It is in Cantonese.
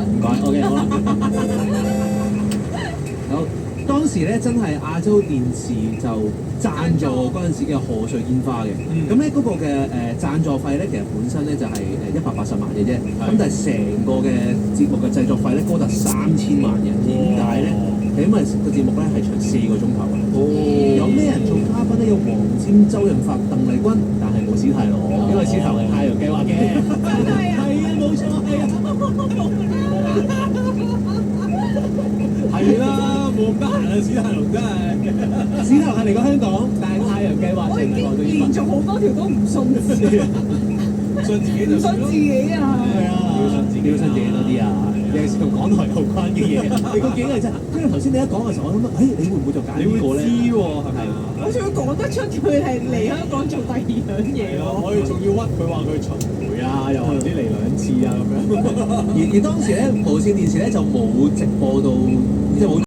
唔該，OK 好啦。好，當時咧真係亞洲電視就贊助嗰陣時嘅賀歲煙花嘅。咁咧嗰個嘅贊助費咧，其實本身咧就係180萬嘅啫。咁但係成個嘅節目嘅製作費咧高達3000萬嘅。點解咧？係因為個節目咧係長4個鐘頭嘅。有咩人做嘉賓咧？有黃霑、周潤發、鄧麗君，但係冇史泰龍，因為史泰龍係太陽計劃嘅。係啊，冇錯，係啊。係啦，冇咁得閒啊！史泰龍真係，史泰龍係嚟過香港，但係太陽計劃我已經連續好多條都唔信信自己就信自己啊！係啊，要信自己多啲啊！尤其是同港台有關嘅嘢，你個幾係真。因為頭先你一講嘅時候，我諗你會唔會就揀呢個咧？你會知喎，係咪？好似佢講得出佢係嚟香港做第二樣嘢喎。我哋仲要屈佢話佢巡迴啊，又唔知嚟2次啊咁樣。而當時咧無線電視咧就冇直播到，即係冇。